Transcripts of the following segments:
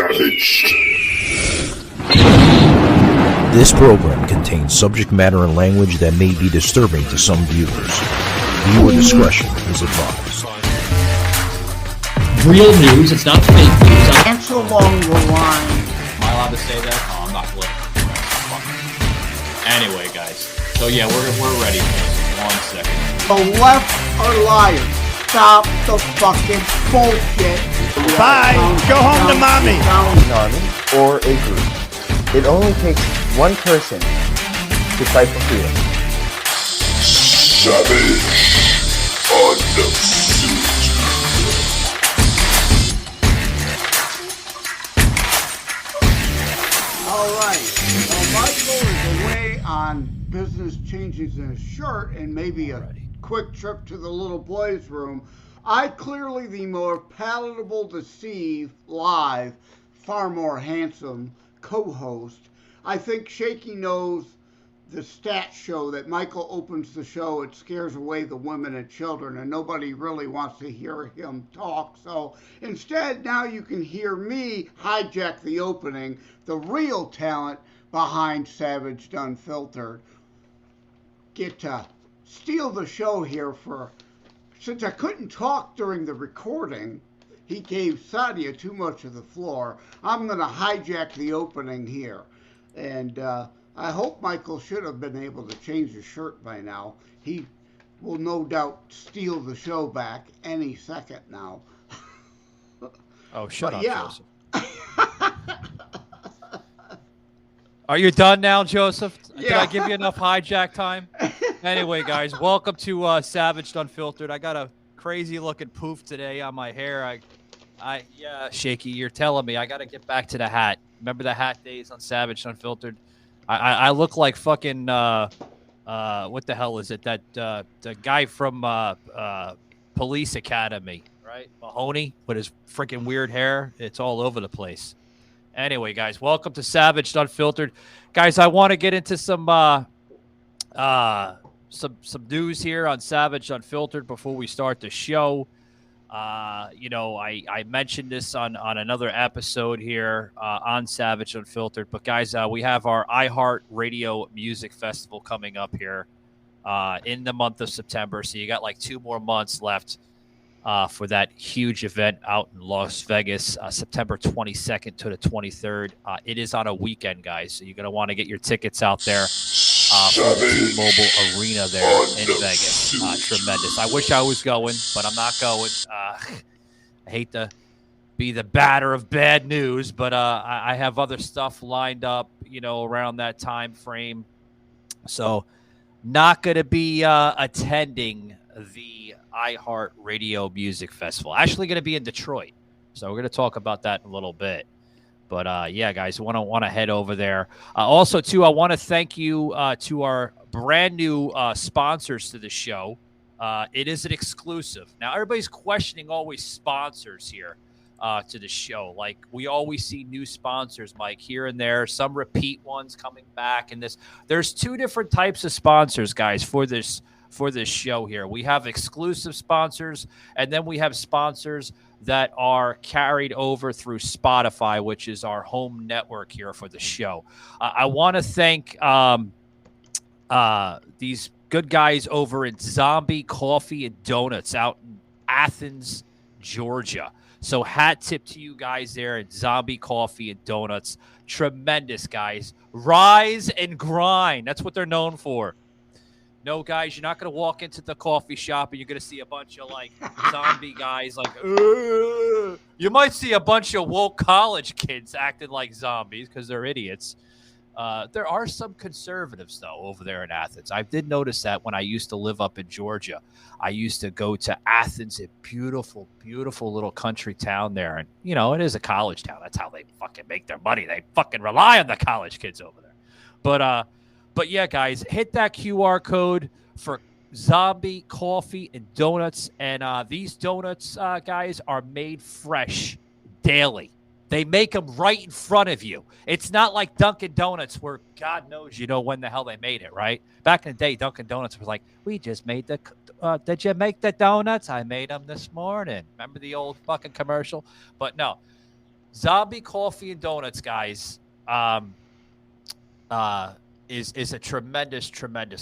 Savaged. This program contains subject matter and language that may be disturbing to some viewers. Viewer discretion is advised. Real news, it's not fake news. Answer along the line. Am I allowed to say that? Oh, I'm not political. Anyway, guys. So yeah, we're ready. 1 second. The left are liars. Stop the fucking bullshit. Bye. Go home to mommy. An army or a group. It only takes one person to fight for freedom. Savage Unfiltered. All right. Well, Michael is away on business changes in his shirt and maybe a quick trip to the little boys' room. I clearly the more palatable to see live, far more handsome co-host. I think Shaky knows the stats show that Michael opens the show. It scares away the women and children, and nobody really wants to hear him talk. So instead, now you can hear me hijack the opening, the real talent behind Savage Unfiltered. Get to steal the show here since I couldn't talk during the recording. He gave Sadia too much of the floor. I'm going to hijack the opening here. And I hope Michael should have been able to change his shirt by now. He will no doubt steal the show back any second now. Oh, shut up, yeah. Joseph. Are you done now, Joseph? Yeah. Did I give you enough hijack time? Anyway, guys, welcome to Savage Unfiltered. I got a crazy-looking poof today on my hair. Yeah, Shaky, you're telling me. I got to get back to the hat. Remember the hat days on Savage Unfiltered? I look like fucking, what the hell is it? That the guy from Police Academy, right? Mahoney with his freaking weird hair. It's all over the place. Anyway, guys, welcome to Savage Unfiltered. Guys, I want to get into some news here on Savage Unfiltered before we start the show. I mentioned this on another episode here on Savage Unfiltered. But, guys, we have our iHeart Radio Music Festival coming up here in the month of September. So you got like 2 more months left for that huge event out in Las Vegas, September 22nd to the 23rd. It is on a weekend, guys. So you're going to want to get your tickets out there. For the T-Mobile Arena there in Vegas. Tremendous. I wish I was going, but I'm not going. I hate to be the batter of bad news, but I have other stuff lined up, around that time frame. So not going to be attending the iHeart Radio Music Festival. Actually going to be in Detroit. So we're going to talk about that in a little bit. But, yeah, guys, want to head over there. Also, too, I want to thank you to our brand-new sponsors to the show. It is an exclusive. Now, everybody's questioning always sponsors here to the show. Like, we always see new sponsors, Mike, here and there. Some repeat ones coming back. And there's 2 different types of sponsors, guys, for this show here. We have exclusive sponsors, and then we have sponsors that are carried over through Spotify, which is our home network here for the show. I want to thank these good guys over at Zombie Coffee and Donuts out in Athens, Georgia. So hat tip to you guys there at Zombie Coffee and Donuts. Tremendous, guys. Rise and grind. That's what they're known for. No, guys, you're not going to walk into the coffee shop and you're going to see a bunch of, zombie guys, You might see a bunch of woke college kids acting like zombies because they're idiots. There are some conservatives, though, over there in Athens. I did notice that when I used to live up in Georgia. I used to go to Athens, a beautiful, beautiful little country town there. And, it is a college town. That's how they fucking make their money. They fucking rely on the college kids over there. But yeah, guys, hit that QR code for Zombie Coffee and Donuts. And these donuts, guys, are made fresh daily. They make them right in front of you. It's not like Dunkin' Donuts where God knows when the hell they made it, right? Back in the day, Dunkin' Donuts was like, we just made did you make the donuts? I made them this morning. Remember the old fucking commercial? But no, Zombie Coffee and Donuts, guys, is a tremendous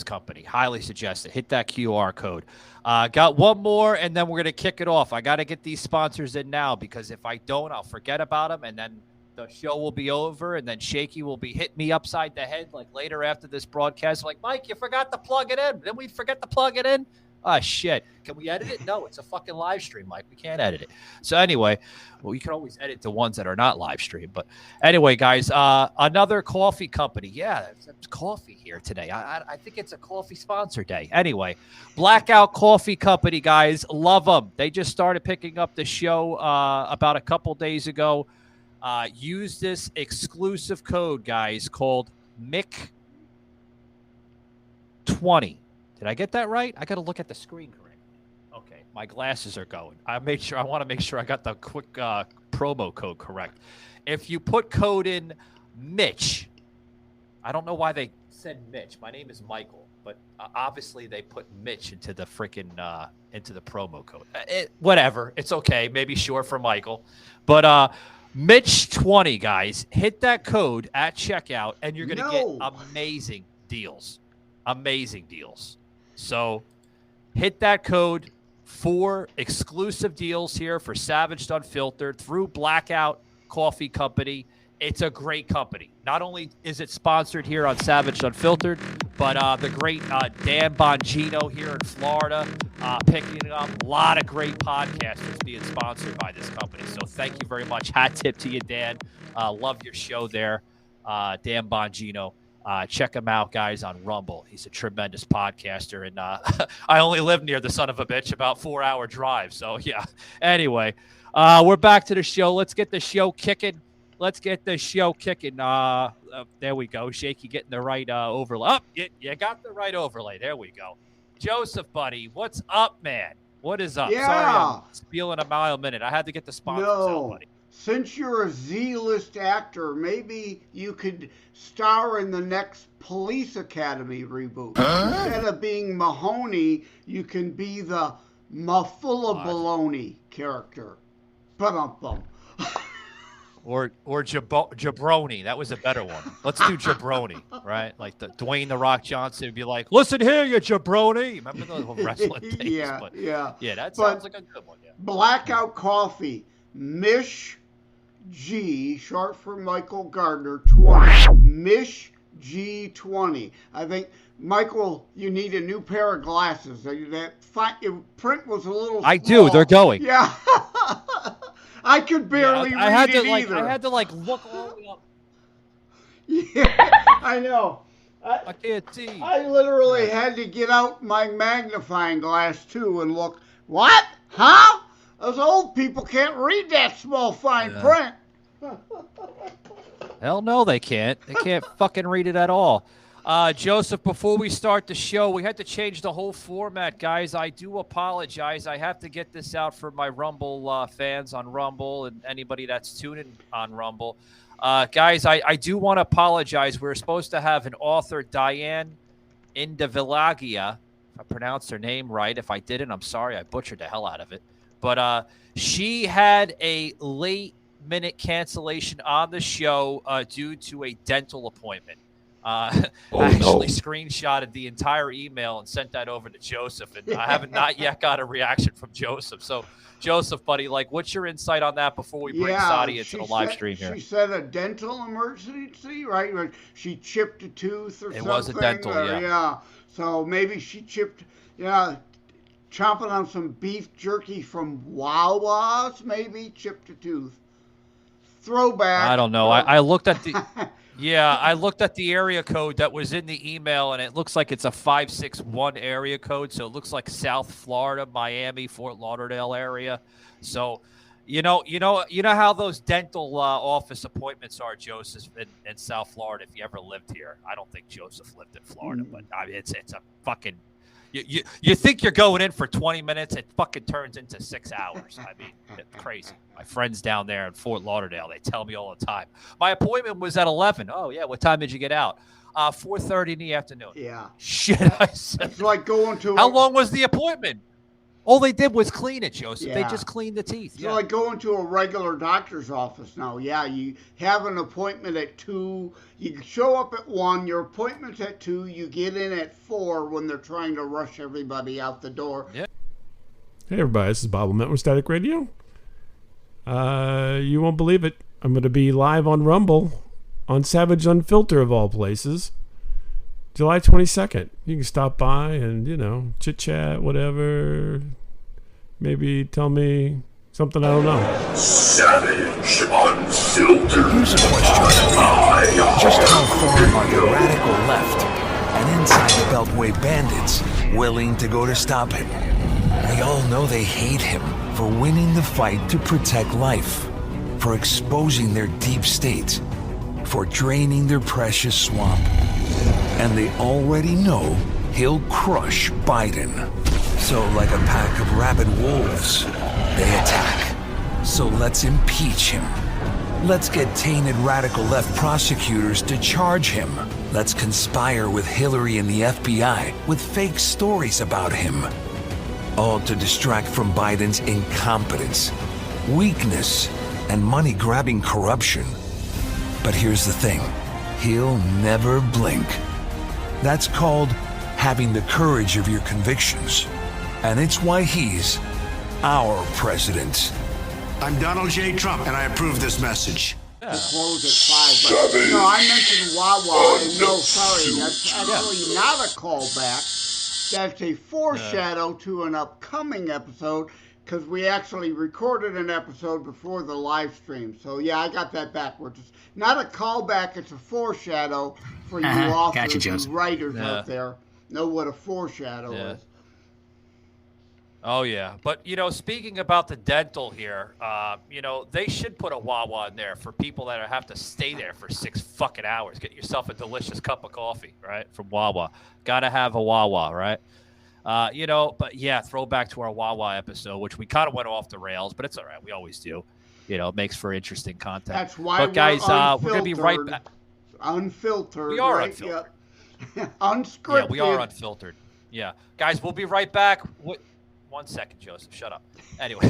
company. Highly suggested. Hit that QR code. Got one more, and then we're going to kick it off. I got to get these sponsors in now, because if I don't, I'll forget about them, and then the show will be over, and then Shaky will be hitting me upside the head like later after this broadcast. Like, Mike, you forgot to plug it in. Then we forget to plug it in. Ah, shit. Can we edit it? No, it's a fucking live stream, Mike. We can't edit it. So anyway, well, you can always edit the ones that are not live stream. But anyway, guys, another coffee company. Yeah, it's coffee here today. I think it's a coffee sponsor day. Anyway, Blackout Coffee Company, guys. Love them. They just started picking up the show about a couple days ago. Use this exclusive code, guys, called MIC20. Did I get that right? I got to look at the screen correctly. Okay, my glasses are going. I want to make sure I got the quick promo code correct. If you put code in Mitch, I don't know why they said Mitch. My name is Michael, but obviously they put Mitch into the freaking into the promo code. Whatever, it's okay. Maybe short for Michael, but Mitch20, guys, hit that code at checkout, and you're gonna get amazing deals. Amazing deals. So hit that code for exclusive deals here for Savaged Unfiltered through Blackout Coffee Company. It's a great company. Not only is it sponsored here on Savaged Unfiltered, but the great Dan Bongino here in Florida picking up a lot of great podcasters being sponsored by this company. So thank you very much. Hat tip to you, Dan. Love your show there, Dan Bongino. Check him out, guys, on Rumble. He's a tremendous podcaster, and I only live near the son of a bitch, about 4-hour drive. So, yeah. Anyway, we're back to the show. Let's get the show kicking. There we go. Shaky getting the right overlay. Oh, you got the right overlay. There we go. Joseph, buddy, what's up, man? What is up? Yeah. Sorry, I'm spieling a mile a minute. I had to get the sponsors out, buddy. Since you're a Z-list actor, maybe you could star in the next Police Academy reboot. Instead of being Mahoney, you can be the Mafulla Baloney character. Ba-dum-bum. Or Jabroni. That was a better one. Let's do Jabroni, right? Like the Dwayne The Rock Johnson would be like, listen here, you Jabroni. Remember those wrestling things? Yeah. Yeah, that sounds like a good one. Yeah. Blackout Coffee. Mish G, short for Michael Gardner, 20. Mish G20. I think, Michael, you need a new pair of glasses. That print was a little small. I do. They're going. Yeah. I could barely read it either. I had to look all the way up. Yeah, I know. I can't see. I literally had to get out my magnifying glass, too, and look. What? Huh? Those old people can't read that small fine print. Hell no, they can't. They can't fucking read it at all. Joseph, before we start the show, we had to change the whole format, guys. I do apologize. I have to get this out for my Rumble fans on Rumble and anybody that's tuning on Rumble. Guys, I do want to apologize. We were supposed to have an author, Diane Indivilagia, if I pronounced her name right. If I didn't, I'm sorry. I butchered the hell out of it. But she had a late-minute cancellation on the show due to a dental appointment. I actually screenshotted the entire email and sent that over to Joseph, and I haven't not yet got a reaction from Joseph. So, Joseph, buddy, what's your insight on that before we bring Sadia into the live stream here? She said a dental emergency, right? She chipped a tooth or something. It was a dental, yeah. So maybe she chipped, chomping on some beef jerky from Wawa's, maybe chipped a tooth. Throwback. I don't know. I looked at the I looked at the area code that was in the email, and it looks like it's a 561 area code. So it looks like South Florida, Miami, Fort Lauderdale area. So, you know how those dental office appointments are, Joseph, in South Florida. If you ever lived here, I don't think Joseph lived in Florida, but it's a fucking. You think you're going in for 20 minutes, it fucking turns into 6 hours. I mean, it's crazy. My friends down there in Fort Lauderdale, they tell me all the time. My appointment was at 11. Oh, yeah, what time did you get out? 4:30 in the afternoon. Yeah. Shit, I said. It's like going to... How long was the appointment? All they did was clean it, Joseph. They Yeah. just cleaned the teeth. So like going to a regular doctor's office now. Yeah, you have an appointment at 2. You show up at 1. Your appointment's at 2. You get in at 4 when they're trying to rush everybody out the door. Yeah. Hey everybody, this is Bob Ament with Static Radio. You won't believe it. I'm going to be live on Rumble on Savage Unfiltered of all places, July 22nd. You can stop by and, chit chat, whatever. Maybe tell me something I don't know. Savage Unfiltered. Here's a question. Just how far are the radical left and inside the Beltway bandits willing to go to stop him? We all know they hate him for winning the fight to protect life, for exposing their deep state, for draining their precious swamp. And they already know he'll crush Biden. So like a pack of rabid wolves, they attack. So let's impeach him. Let's get tainted radical left prosecutors to charge him. Let's conspire with Hillary and the FBI with fake stories about him. All to distract from Biden's incompetence, weakness, and money-grabbing corruption. But here's the thing, he'll never blink. That's called having the courage of your convictions. And it's why he's our president. I'm Donald J. Trump, and I approve this message. To close at 5. But, I mentioned Wawa, and no, sorry, that's actually not a callback. That's a foreshadow to an upcoming episode, because we actually recorded an episode before the live stream. So, yeah, I got that backwards. It's not a callback, it's a foreshadow for you authors and writers out there. Know what a foreshadow is. Oh, yeah. But, speaking about the dental here, they should put a Wawa in there for people that have to stay there for 6 fucking hours. Get yourself a delicious cup of coffee, right, from Wawa. Got to have a Wawa, right? But, yeah, throwback to our Wawa episode, which we kind of went off the rails, but it's all right. We always do. It makes for interesting content. That's why guys, we're going to be right back. Unfiltered. We are right? unfiltered. Yep. Unscripted. Yeah, we are unfiltered. Yeah. Guys, we'll be right back. 1 second, Joseph. Shut up. Anyway,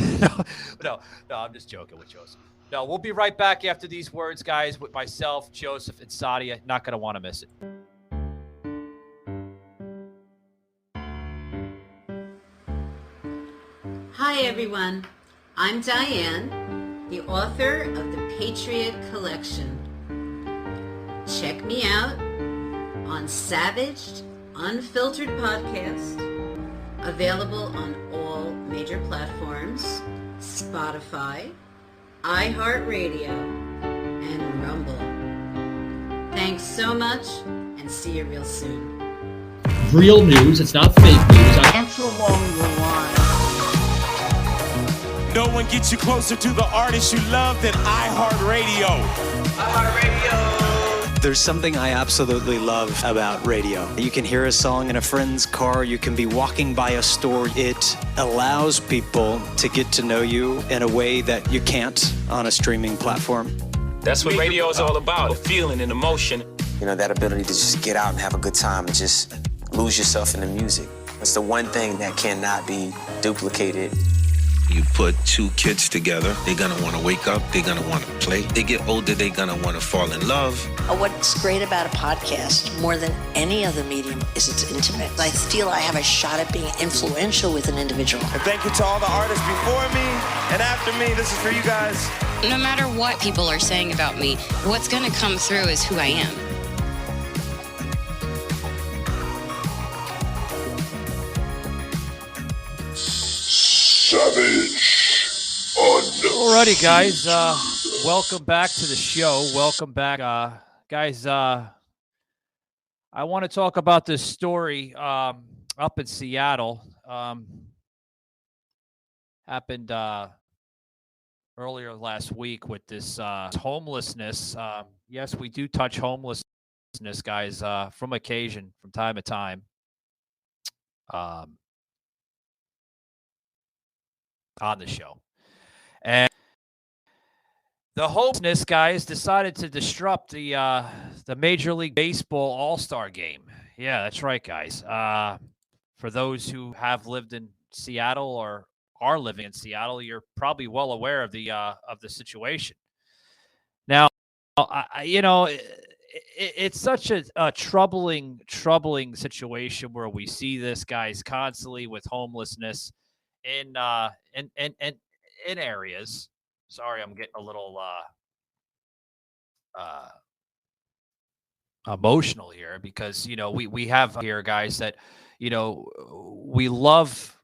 no, I'm just joking with Joseph. No, we'll be right back after these words, guys, with myself, Joseph, and Sadia. Not going to want to miss it. Hi, everyone. I'm Diane, the author of the Patriot Collection. Check me out on Savage Unfiltered Podcast, available on all major platforms, Spotify, iHeartRadio, and Rumble. Thanks so much, and see you real soon. Real news, it's not fake news. That's along the line. No one gets you closer to the artist you love than iHeartRadio. iHeartRadio. There's something I absolutely love about radio. You can hear a song in a friend's car. You can be walking by a store. It allows people to get to know you in a way that you can't on a streaming platform. That's what radio is all about, a feeling and emotion. That ability to just get out and have a good time and just lose yourself in the music. It's the one thing that cannot be duplicated. You put 2 kids together, they're gonna wanna wake up, they're gonna wanna play. They get older, they're gonna wanna fall in love. What's great about a podcast, more than any other medium, is it's intimate. I feel I have a shot at being influential with an individual. And thank you to all the artists before me and after me. This is for you guys. No matter what people are saying about me, what's gonna come through is who I am. Savage Alrighty, guys. Welcome back to the show. Welcome back, guys. I want to talk about this story up in Seattle. Happened earlier last week with this homelessness. Yes, we do touch homelessness, guys, from occasion, from time to time. On the show. And the homelessness guys decided to disrupt the Major League Baseball All Star game. Yeah, that's right, guys. For those who have lived in Seattle or are living in Seattle, you're probably well aware of the situation. Now, it's such a troubling situation where we see this, guys, constantly with homelessness in areas. Sorry, I'm getting a little emotional here because we have here guys that we love.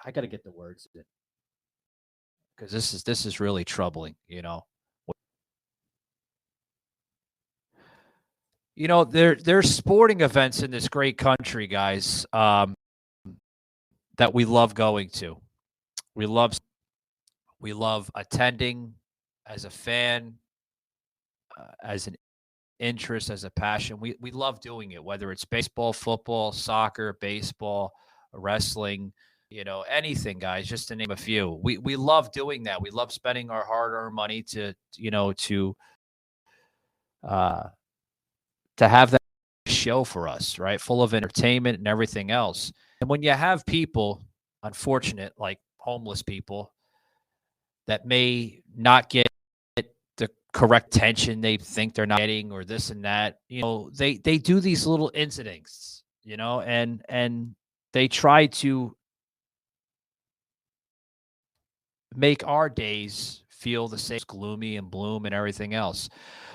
I got to get the words in because this is really troubling. There's sporting events in this great country, guys, that we love going to. We love attending as a fan, as an interest, as a passion. We love doing it, whether it's baseball, football, soccer, baseball, wrestling, anything, guys, just to name a few. We love doing that. We love spending our hard-earned money to have that show for us, right? Full of entertainment and everything else. And when you have people, unfortunate, like homeless people, that may not get the correct attention they think they're not getting, or this and that, they do these little incidents, and they try to make our days feel the same, gloomy and bloom and everything else.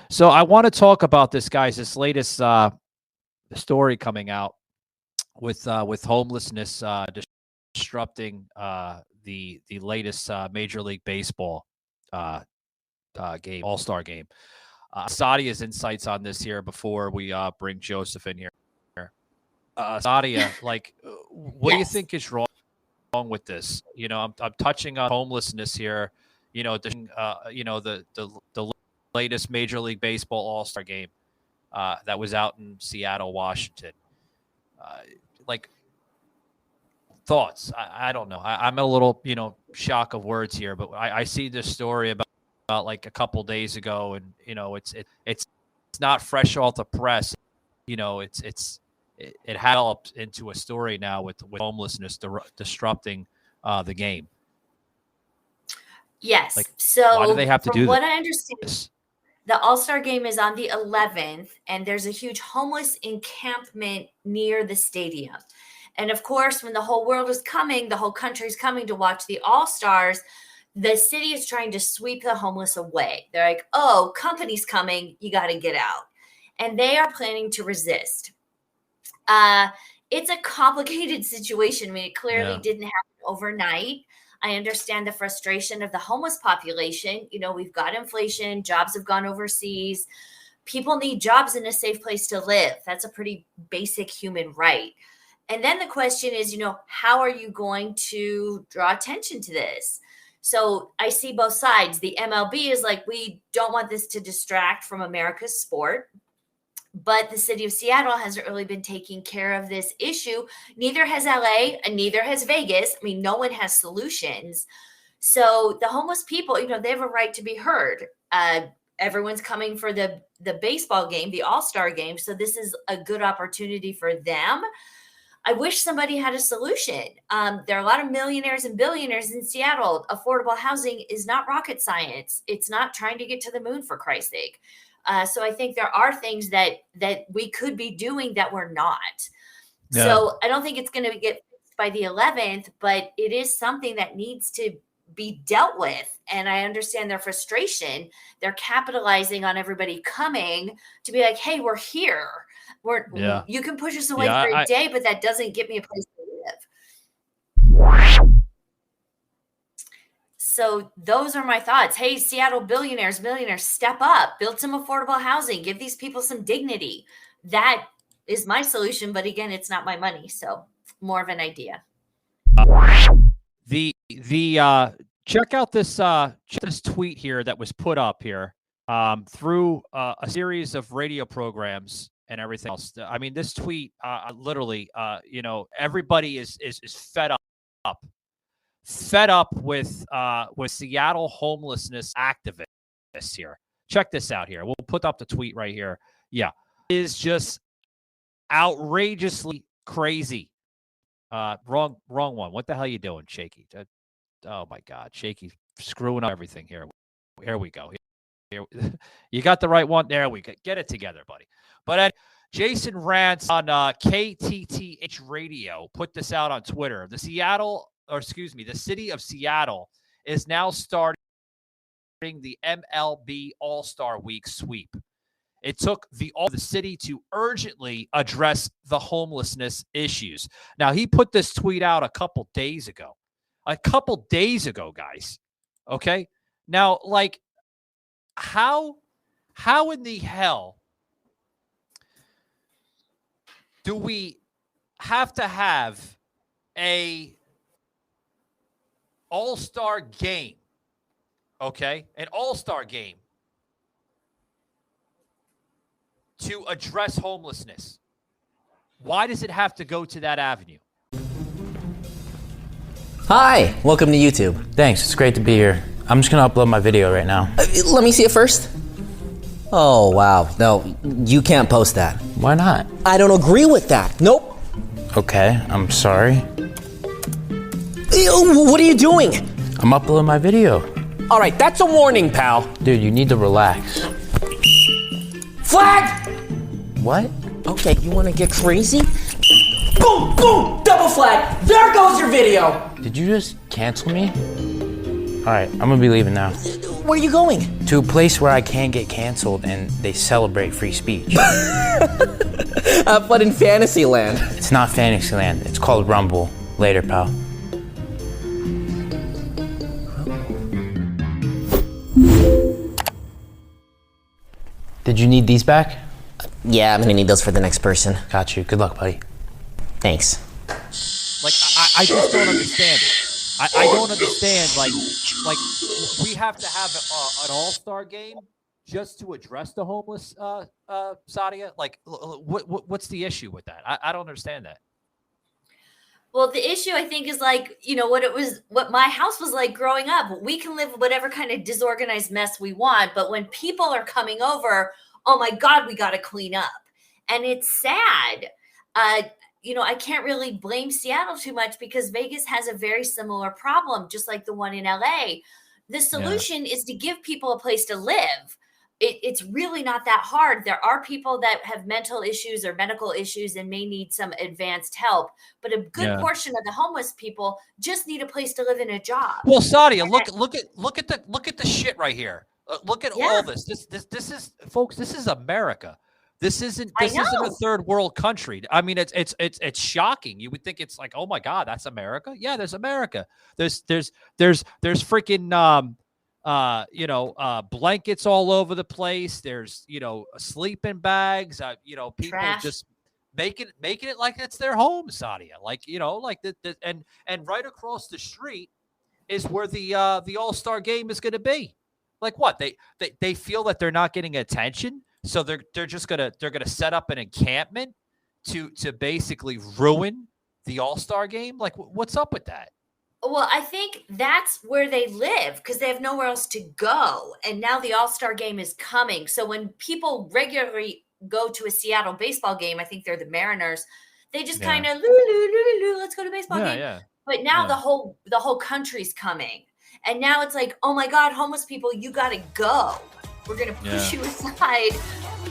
So I want to talk about this, guys, this latest story coming out with homelessness disrupting the latest Major League Baseball game, All Star game. Sadia's insights on this here before we bring Joseph in here. Sadia, what do you think is wrong with this? I'm touching on homelessness here. The latest Major League Baseball All Star game that was out in Seattle, Washington. Thoughts? I don't know. I'm a little, shock of words here, but I see this story about like a couple days ago, and it's not fresh off the press. It had developed into a story now with homelessness disrupting the game. Yes. Why do they have to do what this? I understand, the All-Star game is on the 11th, and there's a huge homeless encampment near the stadium. And of course, when the whole world is coming, the whole country is coming to watch the All-Stars, the city is trying to sweep the homeless away. They're like, oh, company's coming, you got to get out. And they are planning to resist. It's a complicated situation. I mean, it clearly didn't happen overnight. I understand the frustration of the homeless population. We've got inflation, jobs have gone overseas. People need jobs in a safe place to live. That's a pretty basic human right. And then the question is, how are you going to draw attention to this? So I see both sides. The MLB is like, we don't want this to distract from America's sport. But the city of Seattle hasn't really been taking care of this issue. Neither has LA and neither has Vegas. I mean, no one has solutions. So the homeless people, they have a right to be heard. Everyone's coming for the baseball game, the All-Star game. So this is a good opportunity for them. I wish somebody had a solution. There are a lot of millionaires and billionaires in Seattle. Affordable housing is not rocket science. It's not trying to get to the moon, for Christ's sake. So I think there are things that we could be doing that we're not. Yeah. So I don't think it's going to get fixed by the 11th, but it is something that needs to be dealt with. And I understand their frustration. They're capitalizing on everybody coming to be like, hey, we're here. You can push us away for a day, but that doesn't get me a place to live. So those are my thoughts. Hey, Seattle billionaires, millionaires, step up, build some affordable housing, give these people some dignity. That is my solution. But again, it's not my money. So more of an idea. Check out this tweet here that was put up here through a series of radio programs and everything else. I mean, this tweet literally, everybody is fed up with Seattle homelessness activists here. Check this out here. We'll put up the tweet right here. Yeah, it is just outrageously crazy. Wrong one. What the hell are you doing, Shaky? Oh my God, Shaky screwing up everything here. Here we go. Here, you got the right one. There we go. Get it together, buddy. But Jason Rantz on KTTH Radio put this out on Twitter. The city of Seattle is now starting the MLB All Star Week sweep. It took the city to urgently address the homelessness issues. Now, he put this tweet out a couple days ago, guys. Okay. Now, like, how in the hell do we have to have a all-star game? Okay. An all-star game to address homelessness. Why does it have to go to that avenue? Hi, welcome to YouTube. Thanks, it's great to be here. I'm just gonna upload my video right now. Let me see it first. Oh, wow. No, you can't post that. Why not? I don't agree with that. Nope. Okay, I'm sorry. What are you doing? I'm uploading my video. All right, that's a warning, pal. Dude, you need to relax. Flag! What? Okay, you want to get crazy? Boom, boom, double flag. There goes your video. Did you just cancel me? All right, I'm gonna be leaving now. Where are you going? To a place where I can't get canceled and they celebrate free speech. Have fun in Fantasyland. It's not Fantasyland. It's called Rumble. Later, pal. Did you need these back? Yeah, I'm gonna need those for the next person. Got you. Good luck, buddy. Thanks. Like, I just don't understand it. I don't understand, like we have to have an all-star game just to address the homeless, Sadia? Like, what's the issue with that? I don't understand that. Well, the issue, I think, is like, what my house was like growing up. We can live whatever kind of disorganized mess we want, but when people are coming over, oh my God, we got to clean up. And it's sad. I can't really blame Seattle too much because Vegas has a very similar problem, just like the one in LA. The solution is to give people a place to live. It's really not that hard. There are people that have mental issues or medical issues and may need some advanced help, but a good portion of the homeless people just need a place to live and a job. Well, Sadia, look at the shit right here. Look at all this. This is, folks. This is America. This isn't a third world country. I mean, it's shocking. You would think it's like, oh my God, that's America. Yeah, there's America. There's freaking blankets all over the place. There's sleeping bags. People Trash. Just making it like it's their home, Sadia. Like and right across the street is where the All-Star game is going to be. Like what? They feel that they're not getting attention. So they're just gonna set up an encampment to basically ruin the All-Star game. Like, what's up with that? Well, I think that's where they live because they have nowhere else to go. And now the All-Star game is coming. So when people regularly go to a Seattle baseball game, I think they're the Mariners, they just kind of let's go to a baseball game. Yeah. But now the whole country's coming. And now it's like, oh my God, homeless people, you gotta go. We're going to push you aside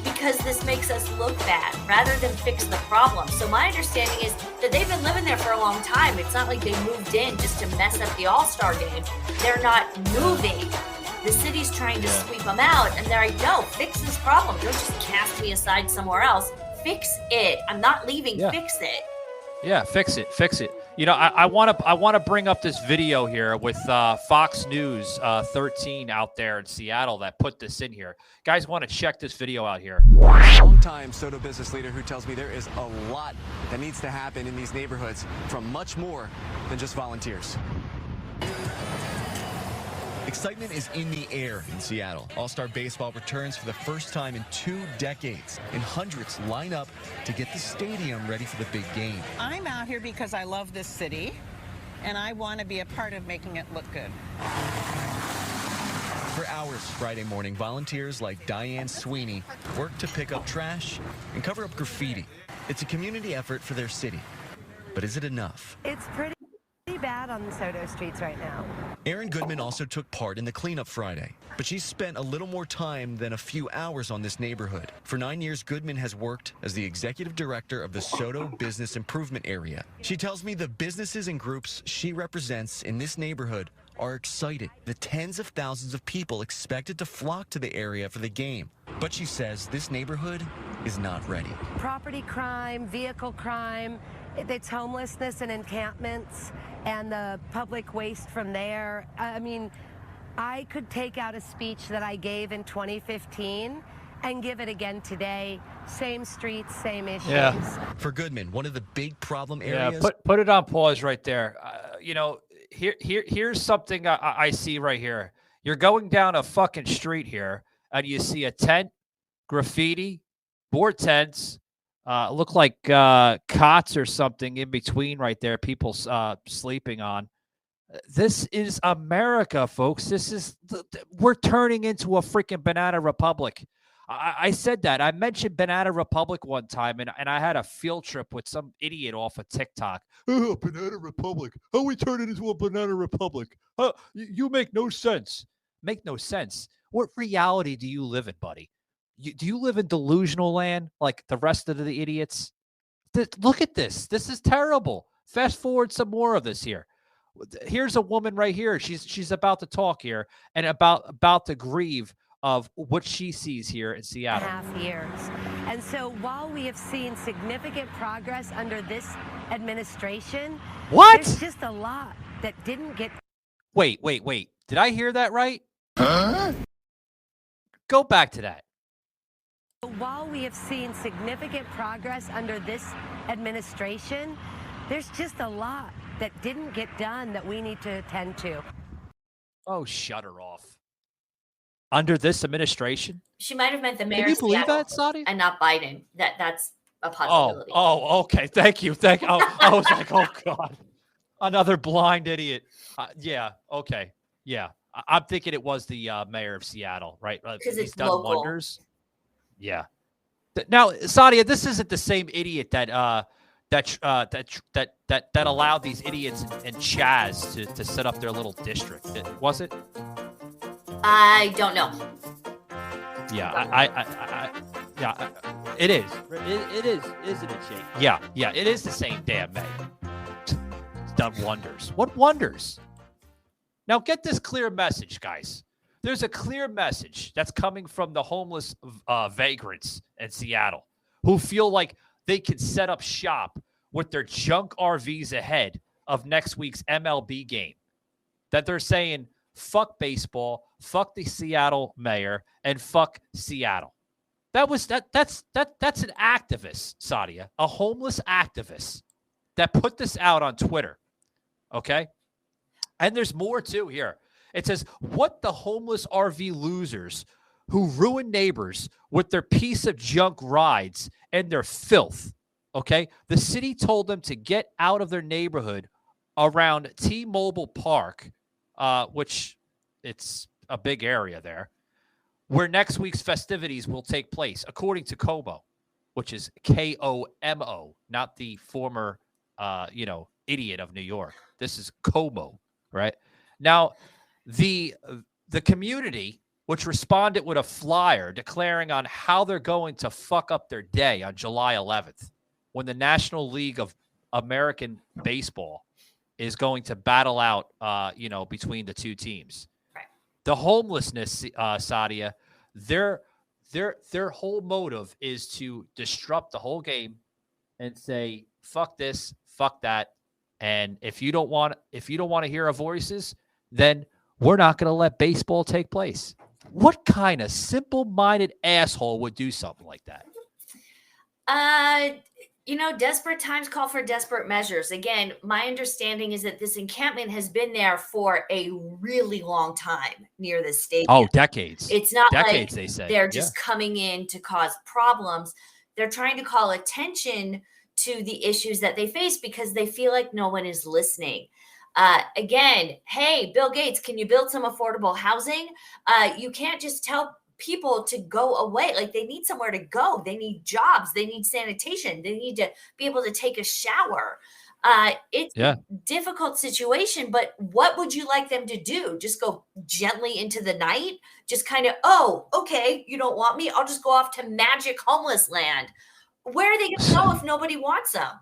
because this makes us look bad rather than fix the problem. So my understanding is that they've been living there for a long time. It's not like they moved in just to mess up the All-Star game. They're not moving. The city's trying to sweep them out. And they're like, no, fix this problem. Don't just cast me aside somewhere else. Fix it. I'm not leaving. Yeah. Fix it. Yeah, fix it. I want to bring up this video here with Fox News 13 out there in Seattle that put this in here. Guys, want to check this video out here. Longtime Soto business leader who tells me there is a lot that needs to happen in these neighborhoods from much more than just volunteers. Excitement is in the air in Seattle. All-Star Baseball returns for the first time in 2 decades, and hundreds line up to get the stadium ready for the big game. I'm out here because I love this city, and I want to be a part of making it look good. For hours Friday morning, volunteers like Diane Sweeney work to pick up trash and cover up graffiti. It's a community effort for their city. But is it enough? It's pretty bad on the Soto streets right now. Erin Goodman also took part in the cleanup Friday, but she's spent a little more time than a few hours on this neighborhood. For 9 years, Goodman has worked as the executive director of the Soto Business Improvement Area. She tells me the businesses and groups she represents in this neighborhood are excited. The tens of thousands of people expected to flock to the area for the game. But she says this neighborhood is not ready. Property crime, vehicle crime, it's homelessness and encampments and the public waste from there. I mean, I could take out a speech that I gave in 2015 and give it again today. Same streets, same issues. Yeah. For Goodman, one of the big problem areas. Yeah, put it on pause right there. Here's something I see right here. You're going down a fucking street here, and you see a tent, graffiti, board tents, look like cots or something in between right there, people sleeping on. This is America, folks. This is we're turning into a freaking banana republic. I said that. I mentioned Banana Republic one time, and I had a field trip with some idiot off of TikTok. Oh, Banana Republic. How we turn it into a Banana Republic? You make no sense. Make no sense. What reality do you live in, buddy? Do you live in delusional land like the rest of the idiots? Look at this. This is terrible. Fast forward some more of this here. Here's a woman right here. She's about to talk here and about to grieve of what she sees here in Seattle. Half years. And so while we have seen significant progress under this administration, there's just a lot that didn't get. Wait. Did I hear that right? Huh? Go back to that. While we have seen significant progress under this administration, there's just a lot that didn't get done that we need to attend to. Oh, shut her off. Under this administration? She might have meant the mayor. Can you believe that, Sadia? And not Biden. That's a possibility. Oh, okay. Thank you. I was like, oh God, another blind idiot. Yeah. Okay. Yeah. I'm thinking it was the mayor of Seattle, right? Because He's it's done local. wonders. Yeah. Now, Sadia, this isn't the same idiot that allowed these idiots and Chaz to set up their little district. Was it? I don't know. Yeah, it is. It is, isn't it, Jake? Yeah, it is the same damn mayor. It's done wonders. What wonders? Now get this clear message, guys. There's a clear message that's coming from the homeless vagrants in Seattle who feel like they can set up shop with their junk RVs ahead of next week's MLB game. That they're saying, fuck baseball, fuck the Seattle mayor, and fuck Seattle. That's an activist, Sadia, a homeless activist that put this out on Twitter. Okay? And there's more too here. It says, what the homeless RV losers who ruin neighbors with their piece of junk rides and their filth. Okay? The city told them to get out of their neighborhood around T-Mobile Park, which it's a big area there, where next week's festivities will take place, according to Como, which is Komo, not the former, idiot of New York. This is Como, right? Now, the community, which responded with a flyer declaring on how they're going to fuck up their day on July 11th, when the National League of American Baseball is going to battle out, between the two teams. Right. The homelessness, Sadia, their whole motive is to disrupt the whole game and say, fuck this, fuck that. And if you don't want to hear our voices, then we're not going to let baseball take place. What kind of simple-minded asshole would do something like that? Desperate times call for desperate measures. Again, my understanding is that this encampment has been there for a really long time near the stadium. Oh, decades. It's not decades, like they say. They're just coming in to cause problems. They're trying to call attention to the issues that they face because they feel like no one is listening. Again, hey, Bill Gates, can you build some affordable housing? You can't just tell people to go away. Like, they need somewhere to go. They need jobs. They need sanitation. They need to be able to take a shower. It's a difficult situation, but what would you like them to do? Just go gently into the night? Just kind of, oh, okay, you don't want me? I'll just go off to magic homeless land. Where are they going to go if nobody wants them?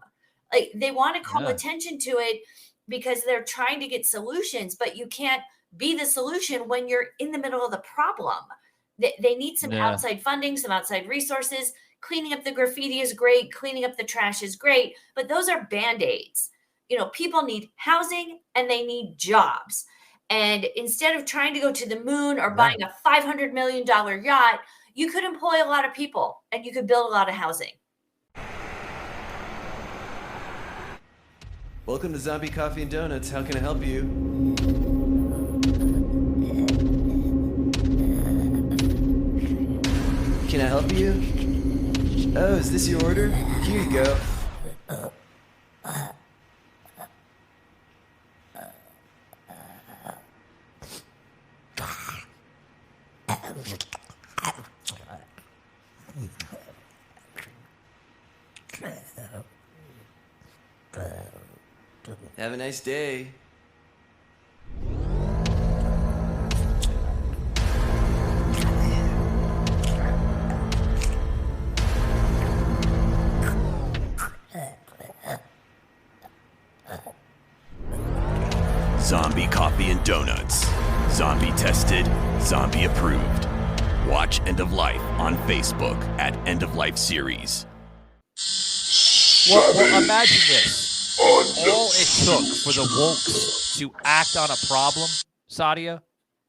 Like, they want to call attention to it because they're trying to get solutions, but you can't be the solution when you're in the middle of the problem. They need some outside funding, some outside resources. Cleaning up the graffiti is great. Cleaning up the trash is great, but those are Band-Aids. You know, people need housing and they need jobs. And instead of trying to go to the moon or buying a $500 million yacht, you could employ a lot of people and you could build a lot of housing. Welcome to Zombie Coffee and Donuts. How can I help you? Can I help you? Oh, is this your order? Here you go. Have a nice day. Zombie Coffee and Donuts. Zombie tested, zombie approved. Watch End of Life on Facebook at End of Life Series. Well, imagine this. All it took for the Wokes to act on a problem, Sadia,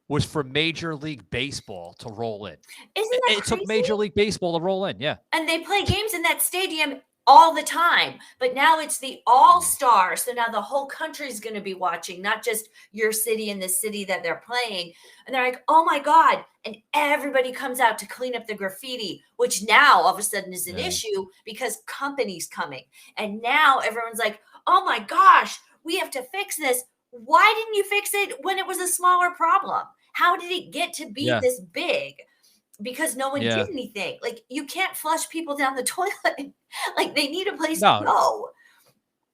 was for Major League Baseball to roll in. Isn't that It took Major League Baseball to roll in, yeah. And they play games in that stadium all the time. But now it's the All Star. So now the whole country is going to be watching, not just your city and the city that they're playing. And they're like, oh my God. And everybody comes out to clean up the graffiti, which now all of a sudden is an issue because companies coming. And now everyone's like, oh my gosh, we have to fix this. Why didn't you fix it when it was a smaller problem? How did it get to be this big? Because no one did anything. Like, you can't flush people down the toilet. Like, they need a place to go.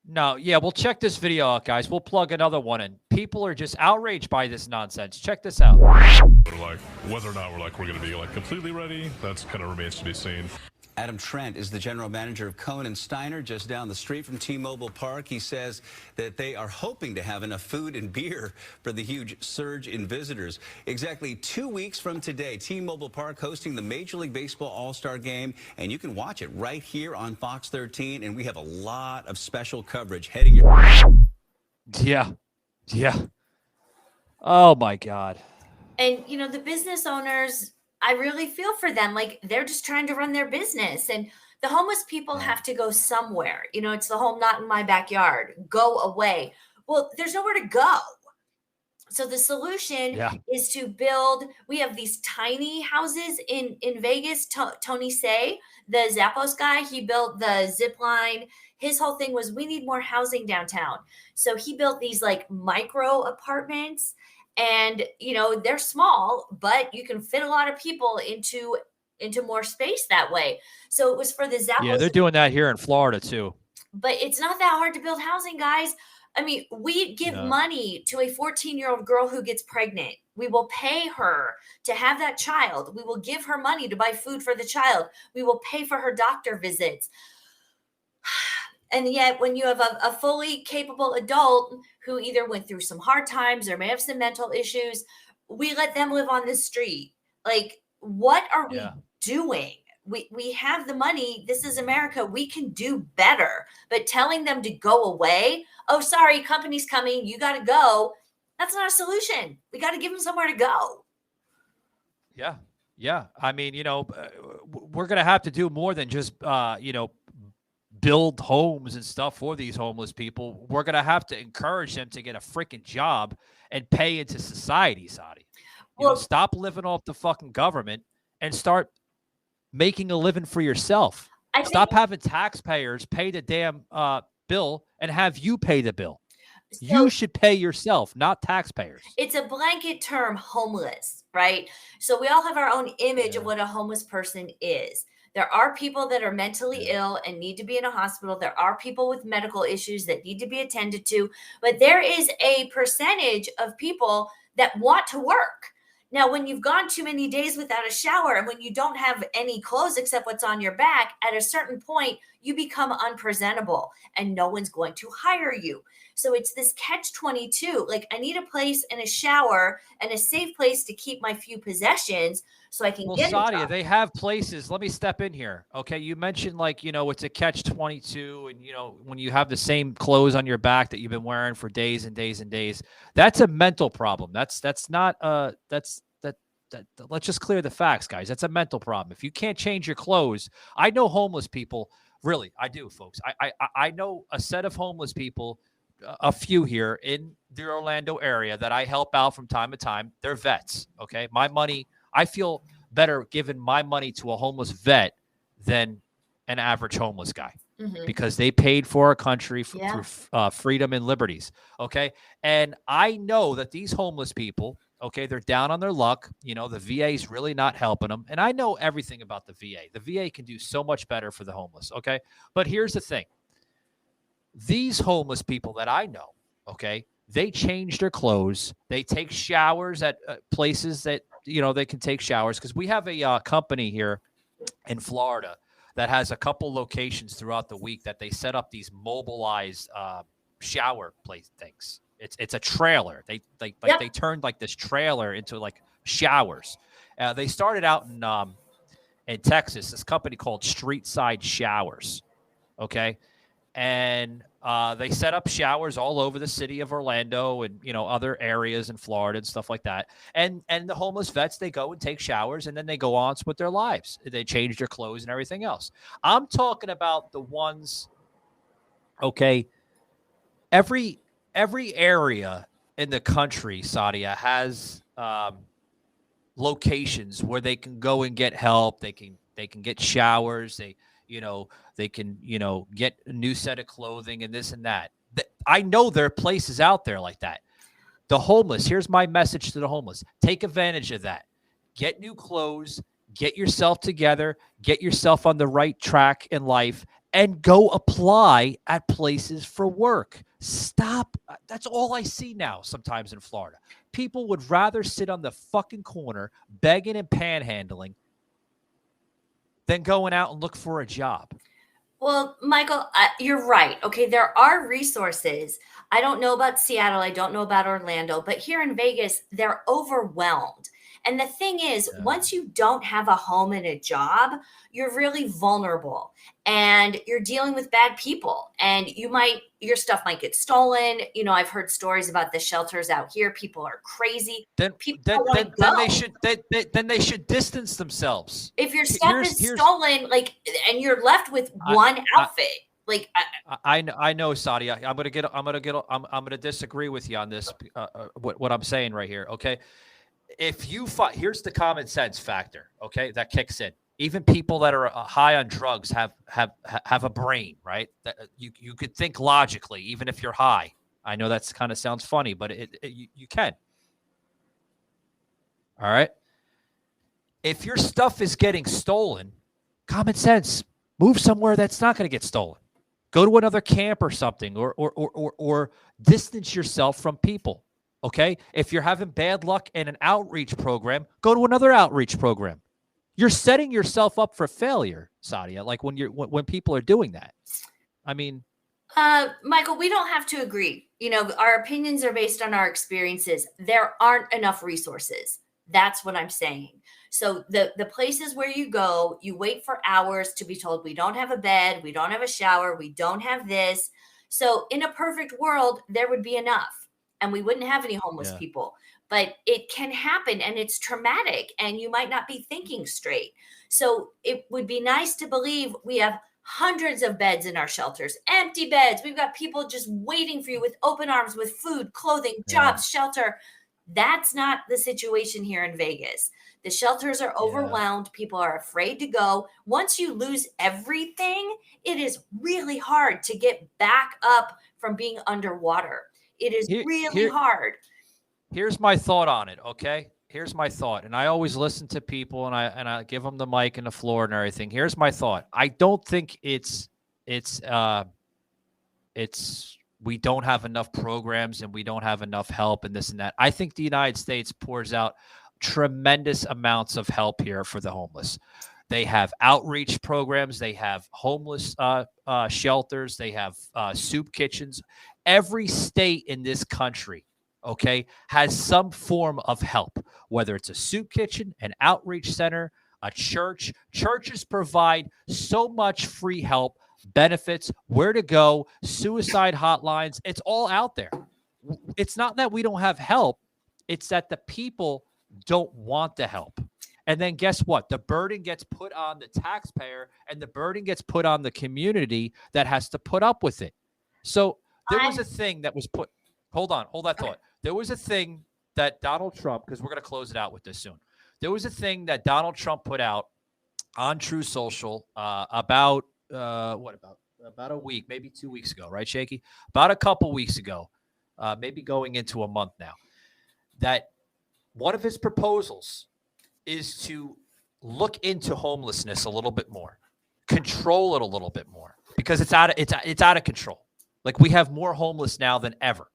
No, yeah, we'll check this video out, guys. We'll plug another one in. People are just outraged by this nonsense. Check this out. Like, whether or not we're going to be like completely ready, that's kind of remains to be seen. Adam Trent is the general manager of Cohen & Steiner, just down the street from T-Mobile Park. He says that they are hoping to have enough food and beer for the huge surge in visitors. Exactly 2 weeks from today, T-Mobile Park hosting the Major League Baseball All Star Game, and you can watch it right here on Fox 13, and we have a lot of special coverage heading your... Yeah. Oh, my God. And, you know, the business owners... I really feel for them. Like, they're just trying to run their business, and the homeless people have to go somewhere. You know, it's the whole not in my backyard, go away. Well, there's nowhere to go. So the solution is to build, we have these tiny houses in Vegas. Tony Say, the Zappos guy, he built the zip line. His whole thing was, we need more housing downtown. So he built these like micro apartments. And, you know, they're small, but you can fit a lot of people into more space that way. So it was for the Zappos. Yeah, they're doing that here in Florida, too. But it's not that hard to build housing, guys. I mean, we give money to a 14-year-old girl who gets pregnant. We will pay her to have that child. We will give her money to buy food for the child. We will pay for her doctor visits. And yet when you have a fully capable adult who either went through some hard times or may have some mental issues, we let them live on the street. Like, what are we doing? We have the money. This is America. We can do better. But telling them to go away, oh, sorry, company's coming, you got to go. That's not a solution. We got to give them somewhere to go. Yeah. I mean, you know, we're going to have to do more than just, you know, build homes and stuff for these homeless people. We're going to have to encourage them to get a freaking job and pay into society, Sadia. You know, stop living off the fucking government and start making a living for yourself. Stop having taxpayers pay the damn bill and have you pay the bill. So, you should pay yourself, not taxpayers. It's a blanket term, homeless, right? So we all have our own image of what a homeless person is. There are people that are mentally ill and need to be in a hospital. There are people with medical issues that need to be attended to. But there is a percentage of people that want to work. Now, when you've gone too many days without a shower and when you don't have any clothes except what's on your back, at a certain point, you become unpresentable and no one's going to hire you. So it's this catch-22. Like, I need a place and a shower and a safe place to keep my few possessions so I can get a Sadia, job. they have places. Let me step in here. Okay. You mentioned, like, it's a catch-22, and, when you have the same clothes on your back that you've been wearing for days and days and days, that's a mental problem. Let's just clear the facts, guys. That's a mental problem. If you can't change your clothes, I know homeless people. Really, I do, folks. I know a set of homeless people, a few here in the Orlando area that I help out from time to time. They're vets. Okay. My money, I feel better giving my money to a homeless vet than an average homeless guy, because they paid for our country through freedom and liberties. Okay. And I know that these homeless people, okay, they're down on their luck. The VA is really not helping them. And I know everything about the VA. The VA can do so much better for the homeless. Okay. But here's the thing. These homeless people that I know, okay, they change their clothes. They take showers at places that, they can take showers. Because we have a company here in Florida that has a couple locations throughout the week that they set up these mobilized shower place things. It's a trailer. They turned like this trailer into like showers. They started out in Texas, this company called Street Side Showers. Okay. And they set up showers all over the city of Orlando and, other areas in Florida and stuff like that. And the homeless vets, they go and take showers, and then they go on with their lives. They change their clothes and everything else. I'm talking about the ones, okay, every area in the country, Sadia, has locations where they can go and get help. They can get showers. They can, get a new set of clothing and this and that. I know there are places out there like that. The homeless, here's my message to the homeless. Take advantage of that. Get new clothes, get yourself together, get yourself on the right track in life, and go apply at places for work. Stop. That's all I see now sometimes in Florida. People would rather sit on the fucking corner begging and panhandling than going out and look for a job. Well, Michael, you're right. Okay, there are resources. I don't know about Seattle. I don't know about Orlando. But here in Vegas, they're overwhelmed. And the thing is, once you don't have a home and a job, you're really vulnerable and you're dealing with bad people, and your stuff might get stolen. I've heard stories about the shelters out here. People are crazy. Then they should distance themselves. If your stuff is stolen, and you're left with one outfit. I know, Sadia. I'm gonna disagree with you on this. What I'm saying right here, okay? If you here's the common sense factor, okay, that kicks in. Even people that are high on drugs have a brain, right? That you could think logically, even if you're high. I know that's kind of sounds funny, but you can. All right. If your stuff is getting stolen, common sense, move somewhere that's not going to get stolen. Go to another camp or something, or distance yourself from people. Okay. If you're having bad luck in an outreach program, go to another outreach program. You're setting yourself up for failure, Sadia. Like when people are doing that. I mean, Michael, we don't have to agree. Our opinions are based on our experiences. There aren't enough resources. That's what I'm saying. So the places where you go, you wait for hours to be told, we don't have a bed, we don't have a shower, we don't have this. So in a perfect world, there would be enough, and we wouldn't have any homeless people. But it can happen, and it's traumatic, and you might not be thinking straight. So it would be nice to believe we have hundreds of beds in our shelters, empty beds. We've got people just waiting for you with open arms, with food, clothing, jobs, shelter. That's not the situation here in Vegas. The shelters are overwhelmed. People are afraid to go. Once you lose everything, it is really hard to get back up from being underwater. It is really hard. Here's my thought on it, okay? here's my thought, and I always listen to people, and I give them the mic and the floor and everything. Here's my thought. I don't think it's we don't have enough programs and we don't have enough help and this and that. I think the United States pours out tremendous amounts of help here for the homeless. They have outreach programs. They have homeless shelters. They have soup kitchens. Every state in this country, okay, has some form of help, whether it's a soup kitchen, an outreach center, a church. Churches provide so much free help, benefits, where to go, suicide hotlines. It's all out there. It's not that we don't have help. It's that the people don't want the help. And then guess what? The burden gets put on the taxpayer, and the burden gets put on the community that has to put up with it. So there was a thing that was put. Hold that thought. There was a thing that Donald Trump, because we're going to close it out with this soon. There was a thing that Donald Trump put out on True Social about a week, maybe 2 weeks ago, right, Shaky? About a couple weeks ago, maybe going into a month now, that one of his proposals is to look into homelessness a little bit more, control it a little bit more, because it's out of control. Like, we have more homeless now than ever.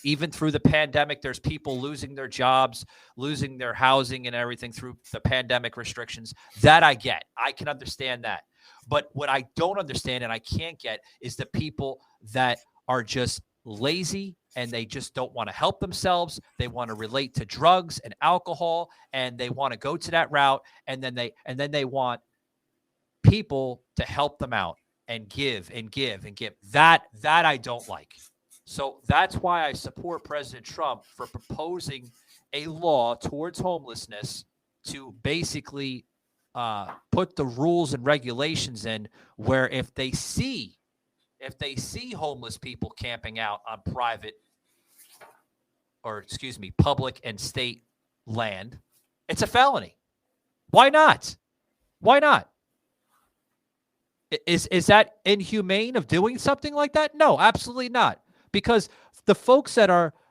Even through the pandemic, there's people losing their jobs, losing their housing and everything through the pandemic restrictions. That I get. I can understand that. But what I don't understand and I can't get is the people that are just lazy and they just don't want to help themselves. They want to relate to drugs and alcohol, and they want to go to that route, and then they want people to help them out and give and give and give. That I don't like. So that's why I support President Trump for proposing a law towards homelessness to basically put the rules and regulations in where if they see homeless people camping out on public and state land, it's a felony. Why not? Why not? Is that inhumane of doing something like that? No, absolutely not. Because the folks that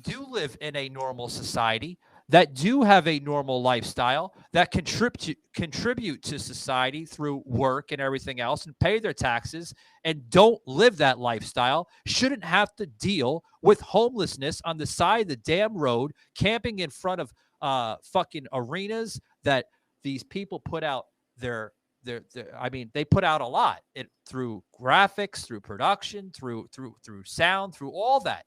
do live in a normal society, that do have a normal lifestyle, that contribute to society through work and everything else and pay their taxes and don't live that lifestyle, shouldn't have to deal with homelessness on the side of the damn road, camping in front of fucking arenas that these people put out they put out a lot through graphics, through production, through sound, through all that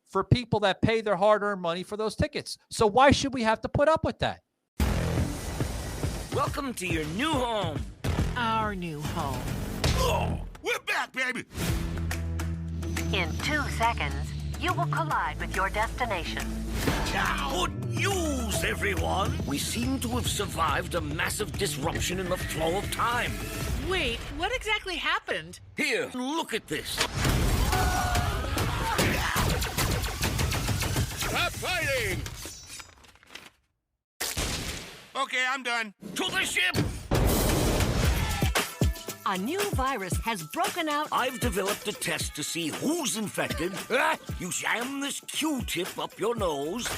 for people that pay their hard-earned money for those tickets. So why should we have to put up with that? Welcome to your new home. Our new home. Oh, we're back, baby. In 2 seconds, you will collide with your destination. Good news, everyone. We seem to have survived a massive disruption in the flow of time. Wait, what exactly happened? Here, look at this. Stop fighting! Okay, I'm done. To the ship! A new virus has broken out. I've developed a test to see who's infected. You jam this Q-tip up your nose.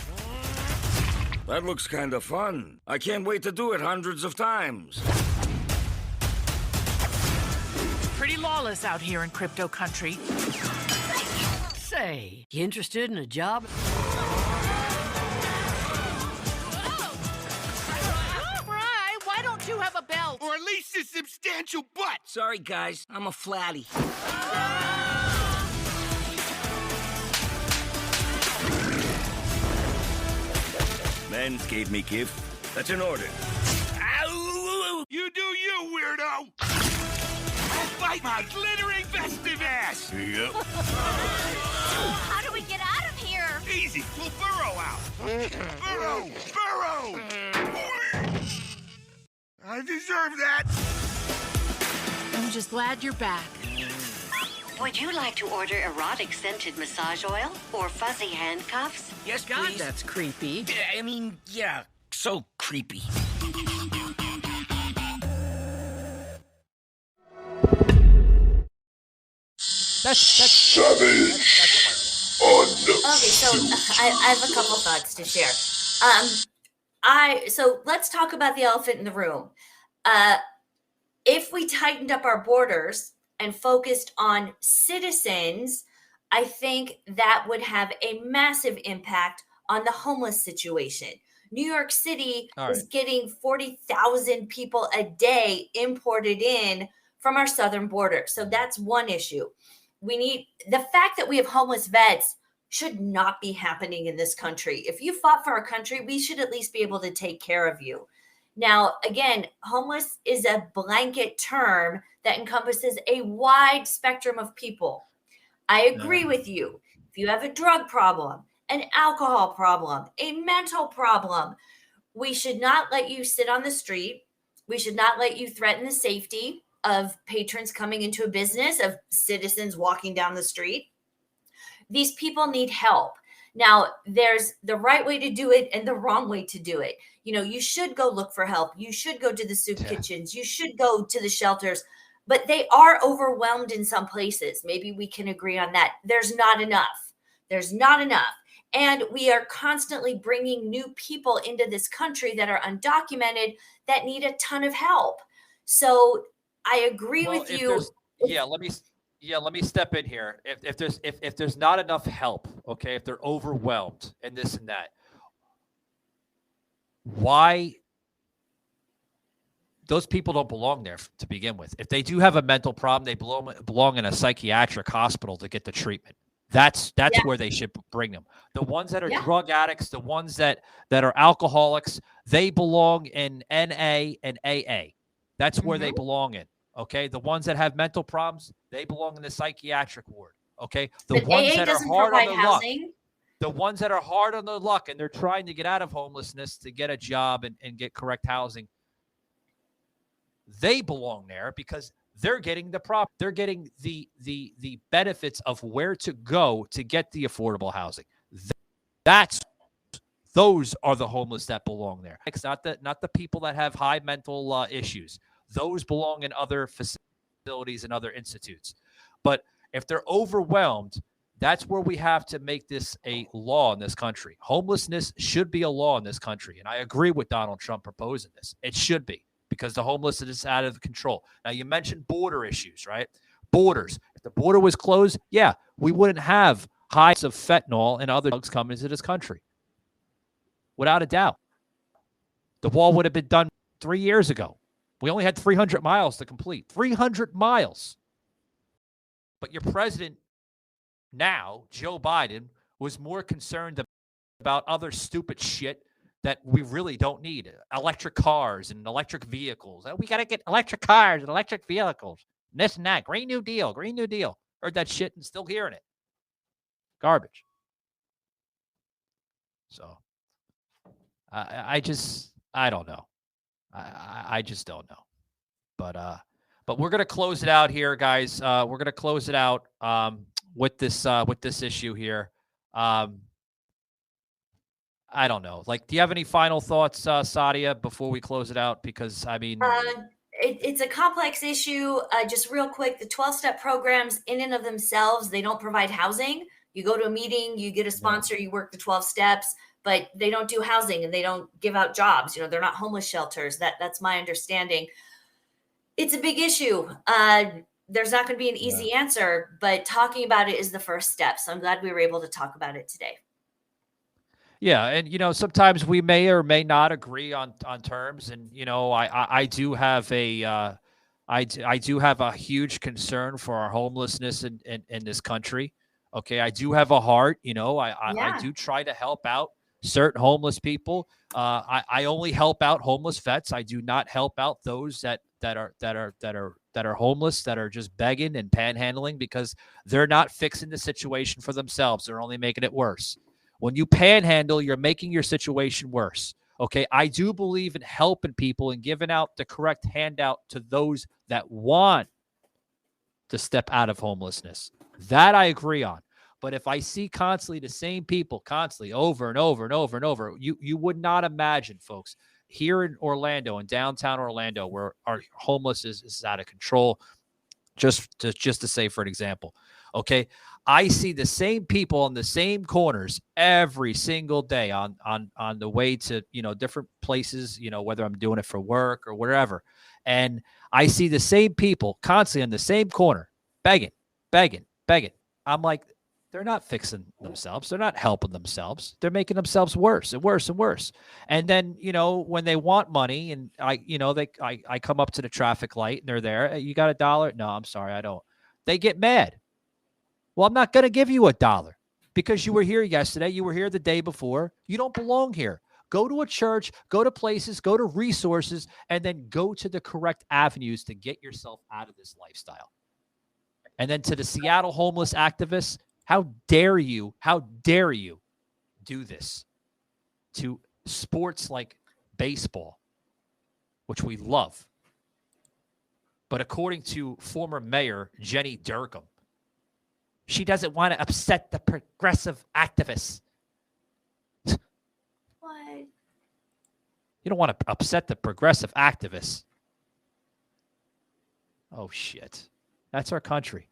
That looks kind of fun. I can't wait to do it hundreds of times. Pretty lawless out here in crypto country. Say, you interested in a job? Why don't you have a belt? Or at least a substantial butt. Sorry, guys. I'm a flatty. Mans gave me gift. That's an order. Ow! You do you, weirdo! I'll bite my glittering festive ass! Yep. How do we get out of here? Easy. We'll burrow out. Burrow! Burrow! I deserve that. I'm just glad you're back. Would you like to order erotic scented massage oil or fuzzy handcuffs? Yes, God, please. that's creepy. I mean, yeah, so creepy. That's savage. Okay, so I have a couple thoughts to share. So let's talk about the elephant in the room. If we tightened up our borders and focused on citizens, I think that would have a massive impact on the homeless situation. New York City is getting 40,000 people a day imported in from our southern border. So that's one issue. We need the fact that we have homeless vets should not be happening in this country. If you fought for our country, we should at least be able to take care of you. Now, again, homeless is a blanket term that encompasses a wide spectrum of people. I agree with you. If you have a drug problem, an alcohol problem, a mental problem, we should not let you sit on the street. We should not let you threaten the safety of patrons coming into a business, of citizens walking down the street. These people need help. Now, there's the right way to do it and the wrong way to do it. You know, you should go look for help. You should go to the soup kitchens. You should go to the shelters. But they are overwhelmed in some places. Maybe we can agree on that. There's not enough. There's not enough. And we are constantly bringing new people into this country that are undocumented that need a ton of help. So I agree with you. Let me step in here. If there's not enough help, okay, if they're overwhelmed and this and that, why those people don't belong there to begin with? If they do have a mental problem, they belong in a psychiatric hospital to get the treatment. That's where they should bring them. The ones that are drug addicts, the ones that are alcoholics, they belong in NA and AA. That's where they belong in. Okay, the ones that have mental problems, they belong in the psychiatric ward. Okay, the ones that are hard on their luck, the ones that are hard on their luck, and they're trying to get out of homelessness to get a job and get correct housing, they belong there because they're getting they're getting the benefits of where to go to get the affordable housing. Those are the homeless that belong there. It's not the people that have high mental issues. Those belong in other facilities and other institutes. But if they're overwhelmed, that's where we have to make this a law in this country. Homelessness should be a law in this country. And I agree with Donald Trump proposing this. It should be, because the homelessness is out of control. Now, you mentioned border issues, right? Borders. If the border was closed, we wouldn't have highs of fentanyl and other drugs coming into this country. Without a doubt. The wall would have been done 3 years ago. We only had 300 miles to complete. 300 miles. But your president now, Joe Biden, was more concerned about other stupid shit that we really don't need. Electric cars and electric vehicles. We got to get electric cars and electric vehicles. And this and that. Green New Deal. Green New Deal. Heard that shit and still hearing it. Garbage. So, I don't know. I just don't know. But we're going to close it out here, guys. We're going to close it out with this issue here. I don't know. Like, do you have any final thoughts, Sadia, before we close it out? Because, I mean... It's a complex issue. Just real quick, the 12-step programs in and of themselves, they don't provide housing. You go to a meeting, you get a sponsor, you work the 12 steps, but they don't do housing and they don't give out jobs. You know, they're not homeless shelters. That's my understanding. It's a big issue. There's not going to be an easy answer, but talking about it is the first step. So I'm glad we were able to talk about it today. Yeah, and sometimes we may or may not agree on terms, and I do have a I do have a huge concern for our homelessness in this country. Okay, I do have a heart. I do try to help out certain homeless people. I only help out homeless vets. I do not help out those that are homeless, that are just begging and panhandling, because they're not fixing the situation for themselves. They're only making it worse. When you panhandle, you're making your situation worse. Okay, I do believe in helping people and giving out the correct handout to those that want to step out of homelessness. That I agree on. But if I see constantly the same people, constantly over and over and over and over, you would not imagine, folks, here in Orlando, in downtown Orlando, where our homelessness is out of control. Just to say, for an example, okay, I see the same people on the same corners every single day on the way to, different places, whether I'm doing it for work or wherever. And I see the same people constantly on the same corner, begging. I'm like, they're not fixing themselves. They're not helping themselves. They're making themselves worse and worse and worse. And then, when they want money and I come up to the traffic light and they're there, "Hey, you got $1? No, I'm sorry, I don't." They get mad. Well, I'm not going to give you $1 because you were here yesterday. You were here the day before. You don't belong here. Go to a church, go to places, go to resources, and then go to the correct avenues to get yourself out of this lifestyle. And then to the Seattle homeless activists, how dare you do this to sports like baseball, which we love. But according to former mayor Jenny Durkham, she doesn't want to upset the progressive activists. What? You don't want to upset the progressive activists. Oh, shit. That's our country.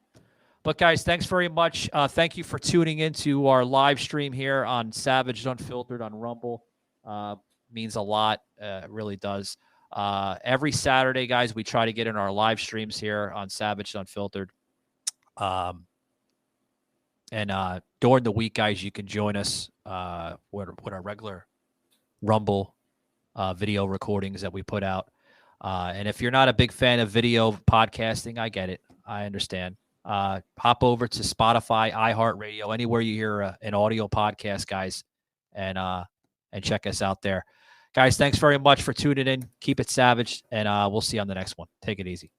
But, guys, thanks very much. Thank you for tuning into our live stream here on Savage Unfiltered on Rumble. Means a lot. It really does. Every Saturday, guys, we try to get in our live streams here on Savage Unfiltered. And during the week, guys, you can join us with our regular Rumble video recordings that we put out. And if you're not a big fan of video podcasting, I get it. I understand. Hop over to Spotify, iHeartRadio, anywhere you hear an audio podcast, guys, and check us out there. Guys, thanks very much for tuning in. Keep it savage, and we'll see you on the next one. Take it easy.